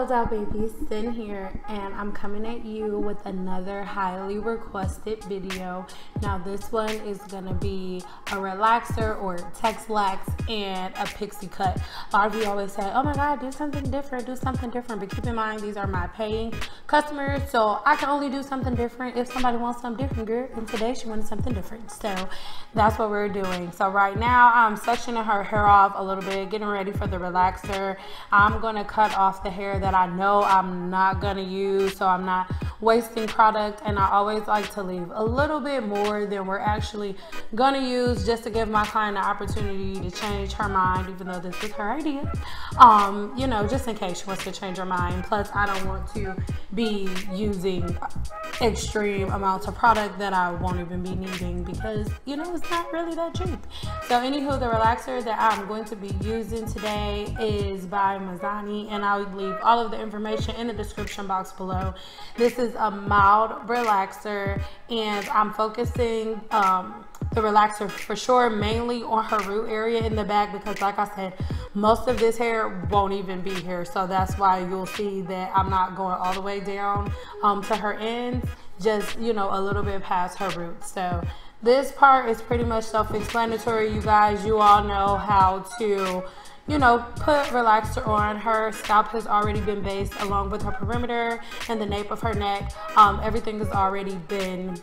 What's up, babies? Sin here, and I'm coming at you with another highly requested video. Now this one is gonna be a relaxer or text-lax and a pixie cut. A lot of you always say, oh my god, do something different, but keep in mind these are my paying customers, so I can only do something different if somebody wants something different, girl. And today she wanted something different, so that's what we're doing. So right now I'm sectioning her hair off a little bit, getting ready for the relaxer. I'm gonna cut off the hair that I know I'm not gonna use, so I'm not wasting product, and I always like to leave a little bit more than we're actually gonna use, just to give my client the opportunity to change her mind, even though this is her idea, you know, just in case she wants to change her mind. Plus I don't want to be using extreme amounts of product that I won't even be needing, because you know it's not really that cheap. So anywho, the relaxer that I'm going to be using today is by Mazzani, and I'll leave all of the information in the description box below. This is a mild relaxer, and I'm focusing the relaxer for sure mainly on her root area in the back, because like I said, most of this hair won't even be here, so that's why you'll see that I'm not going all the way down to her ends, just, you know, a little bit past her roots. So this part is pretty much self-explanatory, you guys. You all know how to, you know, put relaxer on. Her scalp has already been based along with her perimeter and the nape of her neck. Everything has already been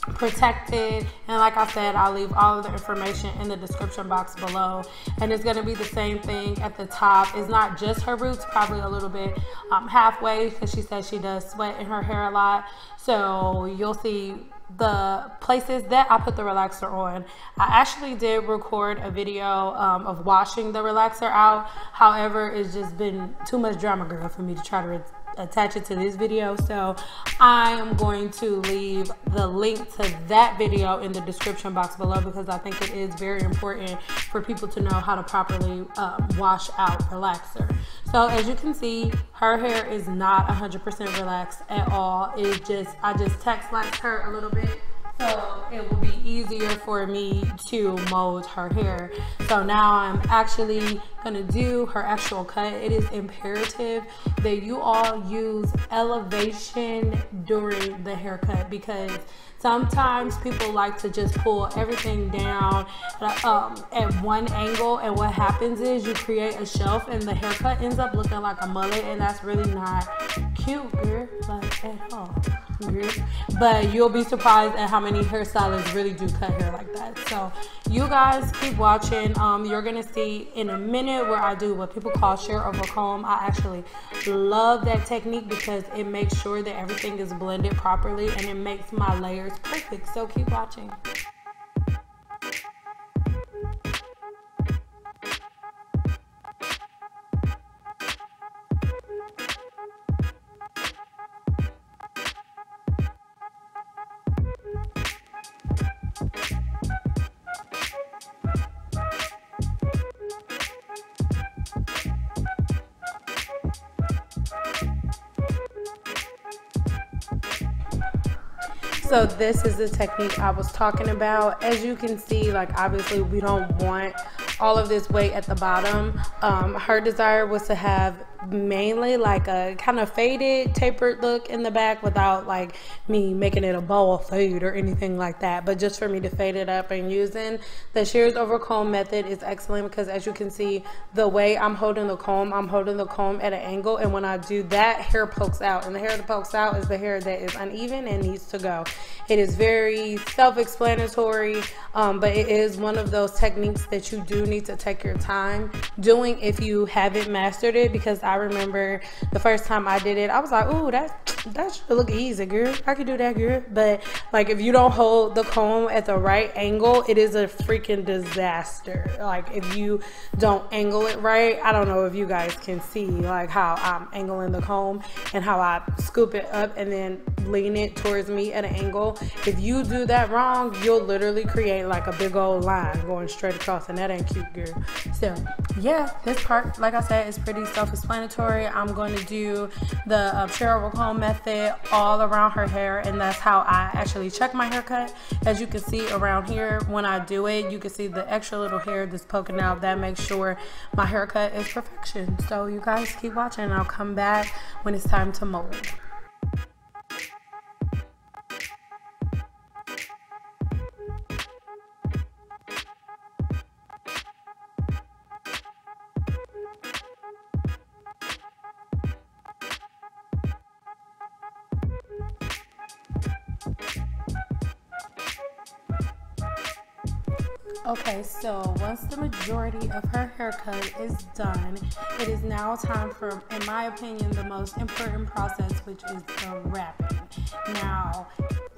protected, and like I said, I'll leave all of the information in the description box below. And it's going to be the same thing at the top. It's not just her roots, probably a little bit halfway, because she says she does sweat in her hair a lot, so you'll see the places that I put the relaxer on. I actually did record a video of washing the relaxer out. However, it's just been too much drama, girl, for me to try to attach it to this video, so I am going to leave the link to that video in the description box below, because I think it is very important for people to know how to properly wash out relaxer. So as you can see, her hair is not 100% relaxed at all. I just text-laxed her a little bit, so it will be easier for me to mold her hair. So now I'm actually gonna do her actual cut. It is imperative that you all use elevation during the haircut, because sometimes people like to just pull everything down at one angle, and what happens is you create a shelf and the haircut ends up looking like a mullet, and that's really not cute, girl, like at all. But you'll be surprised at how many hairstylists really do cut hair like that. So you guys keep watching. You're gonna see in a minute where I do what people call shear over comb. I actually love that technique because it makes sure that everything is blended properly, and it makes my layers perfect. So keep watching. So this is the technique I was talking about. As you can see, like, obviously we don't want all of this weight at the bottom. Her desire was to have mainly like a kind of faded, tapered look in the back, without like me making it a bowl fade or anything like that, but just for me to fade it up. And using the shears over comb method is excellent, because as you can see, the way I'm holding the comb at an angle, and when I do that, hair pokes out, and the hair that pokes out is the hair that is uneven and needs to go. It is very self-explanatory, but it is one of those techniques that you do need to take your time doing if you haven't mastered it, because I remember the first time I did it, I was like, ooh, that should look easy, girl. I could do that, girl. But like, if you don't hold the comb at the right angle, it is a freaking disaster. Like, if you don't angle it right, I don't know if you guys can see like how I'm angling the comb and how I scoop it up and then lean it towards me at an angle. If you do that wrong, you'll literally create like a big old line going straight across, and that ain't cute, girl. So yeah, this part, like I said, is pretty self-explanatory. I'm going to do the shear over comb method method all around her hair, and that's how I actually check my haircut. As you can see around here, when I do it, you can see the extra little hair that's poking out. That makes sure my haircut is perfection. So you guys keep watching, and I'll come back when it's time to mold. Okay, so once the majority of her haircut is done, it is now time for, in my opinion, the most important process, which is the wrapping. Now,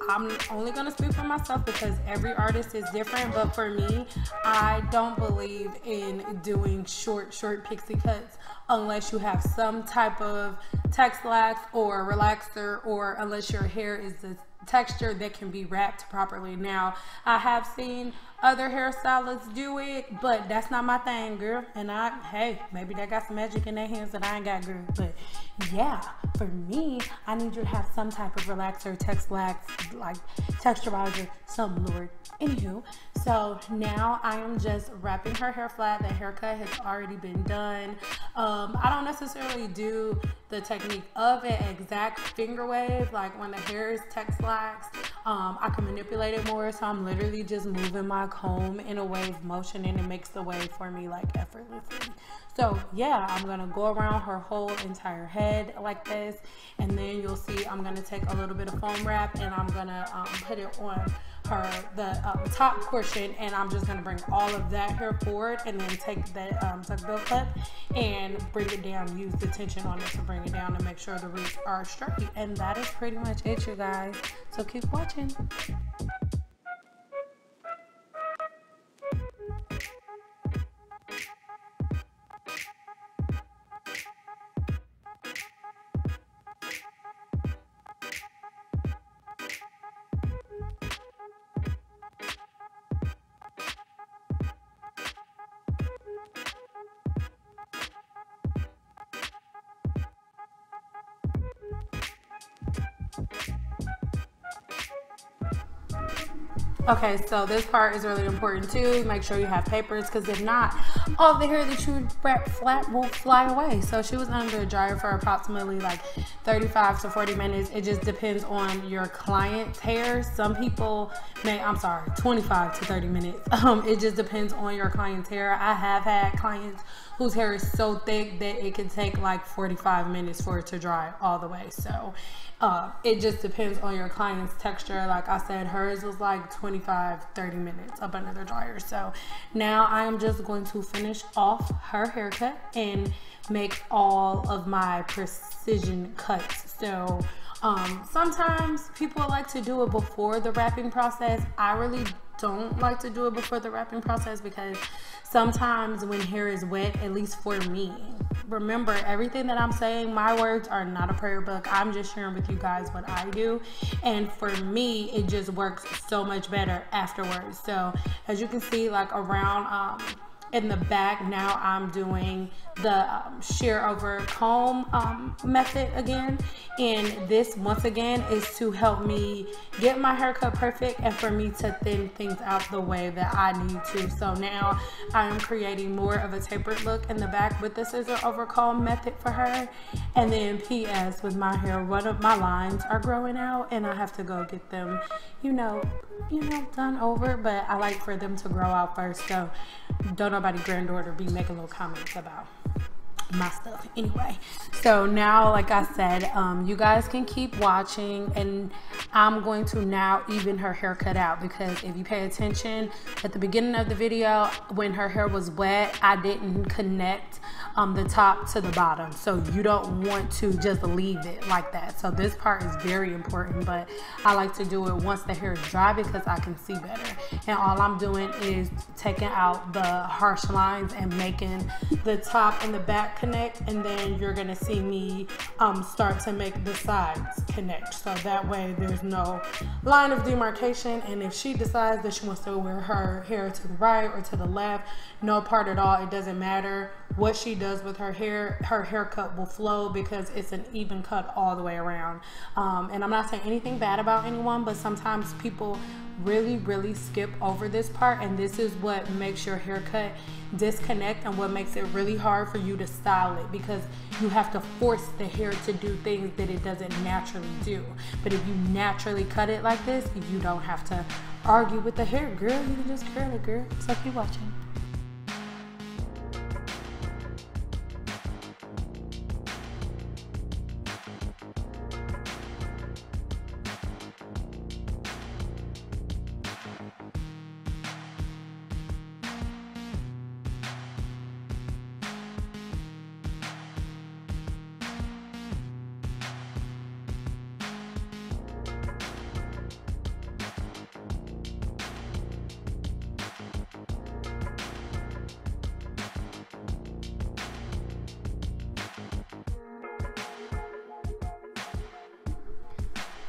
I'm only going to speak for myself because every artist is different, but for me, I don't believe in doing short pixie cuts unless you have some type of Tex-Lax or relaxer, or unless your hair is the texture that can be wrapped properly. Now, I have seen other hairstylists do it, but that's not my thing, girl. And hey, maybe they got some magic in their hands that I ain't got, girl. But yeah, for me, I need you to have some type of relaxer, Tex-Lax, like texturizer, some Lord. Anywho, so now I am just wrapping her hair flat. The haircut has already been done. I don't necessarily do the technique of an exact finger wave, like when the hair is Tex-Lax. I can manipulate it more, so I'm literally just moving my comb in a wave motion, and it makes the wave for me like effortlessly. So yeah, I'm gonna go around her whole entire head like this, and then you'll see I'm gonna take a little bit of foam wrap, and I'm gonna put it on the top portion, and I'm just gonna bring all of that hair forward, and then take that tuck-bill clip and bring it down. Use the tension on it to bring it down and make sure the roots are straight. And that is pretty much it, you guys. So keep watching. Okay, so this part is really important too. Make sure you have papers, because if not, all the hair that you wrap flat will fly away. So she was under a dryer for approximately like 35 to 40 minutes. It just depends on your client's hair. Some people may, 25 to 30 minutes. It just depends on your client's hair. I have had clients whose hair is so thick that it can take like 45 minutes for it to dry all the way. So it just depends on your client's texture. Like I said, hers was like 25-30 minutes up under the dryer. So now I am just going to finish off her haircut and make all of my precision cuts. So sometimes people like to do it before the wrapping process. I really don't like to do it before the wrapping process, because sometimes when hair is wet, at least for me, remember, everything that I'm saying, my words are not a prayer book. I'm just sharing with you guys what I do, and for me, it just works so much better afterwards. So as you can see, like around in the back, now I'm doing the shear over comb method again, and this once again is to help me get my haircut perfect and for me to thin things out the way that I need to. So now I am creating more of a tapered look in the back with the scissor over comb method for her. And then PS, with my hair, one of my lines are growing out, and I have to go get them, you know, done over, but I like for them to grow out first, so don't nobody granddaughter be making little comments about my stuff. Anyway, so now, like I said, you guys can keep watching, and I'm going to now even her haircut out, because if you pay attention at the beginning of the video, when her hair was wet, I didn't connect the top to the bottom, so you don't want to just leave it like that. So this part is very important, but I like to do it once the hair is dry because I can see better. and all I'm doing is taking out the harsh lines and making the top and the back connect, and then you're gonna see me start to make the sides connect, so that way there's no line of demarcation. And if she decides that she wants to wear her hair to the right or to the left, no part at all, it doesn't matter what she does with her hair. Her haircut will flow because it's an even cut all the way around. And I'm not saying anything bad about anyone, but sometimes people really skip over this part, and this is what makes your haircut disconnect and what makes it really hard for you to style it, because you have to force the hair to do things that it doesn't naturally do. But if you naturally cut it like this, you don't have to argue with the hair, girl. You can just curl it, girl. So keep watching.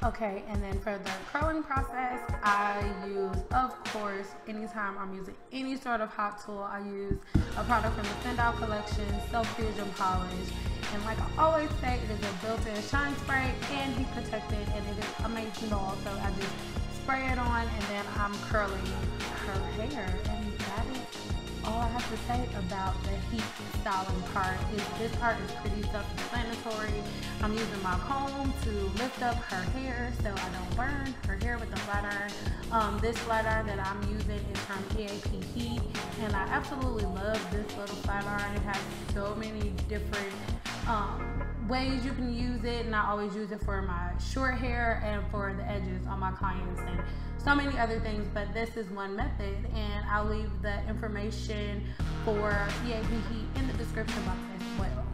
Okay, and then for the curling process, I use, of course, anytime I'm using any sort of hot tool, I use a product from the Send Out collection, Self Fusion Polish. And like I always say, it is a built-in shine spray and heat protected, and it is amazing oil. So I just spray it on, and then I'm curling her hair, and that is all I have to say about the heat styling part. Is this part is pretty self-explanatory. I'm using my comb to lift up her hair so I don't burn her hair with the flat iron. This flat iron that I'm using is from EAP Heat, and I absolutely love this little flat iron. It has so many different ways you can use it, and I always use it for my short hair and for the edges on my clients and so many other things, but this is one method, and I'll leave the information for EAP Heat in the description box as well.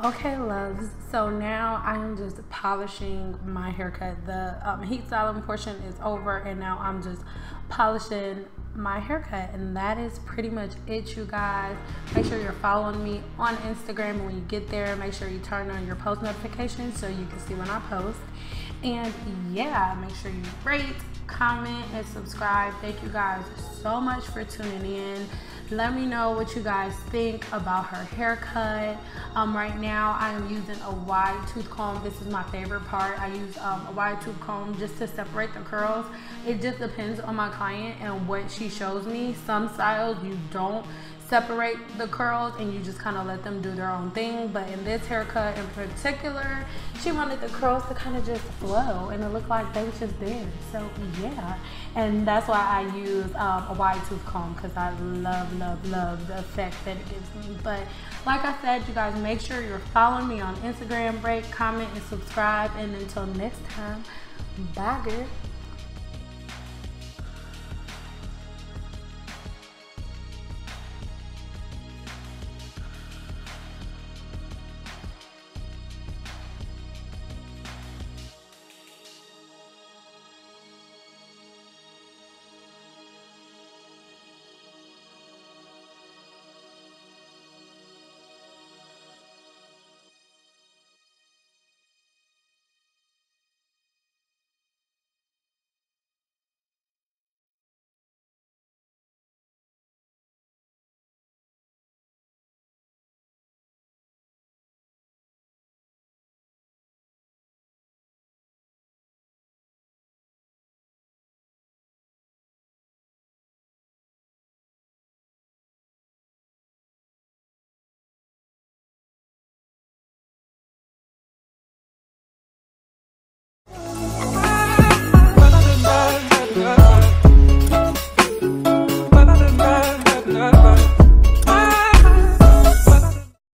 Okay, loves, so now I am just polishing my haircut. The heat styling portion is over, and now I'm just polishing my haircut, and that is pretty much it, you guys. Make sure you're following me on Instagram, and when you get there, make sure you turn on your post notifications so you can see when I post. And yeah, make sure you rate, comment, and subscribe. Thank you guys so much for tuning in. Let me know what you guys think about her haircut. Right now I am using a wide tooth comb. This is my favorite part. I use a wide tooth comb just to separate the curls. It just depends on my client and what she shows me. Some styles you don't separate the curls and you just kind of let them do their own thing, but in this haircut in particular, she wanted the curls to kind of just flow and it looked like they was just there. So yeah, and that's why I use a wide tooth comb, because I love the effect that it gives me. But like I said, you guys, make sure you're following me on Instagram, rate, comment, and subscribe, and until next time, bye girl.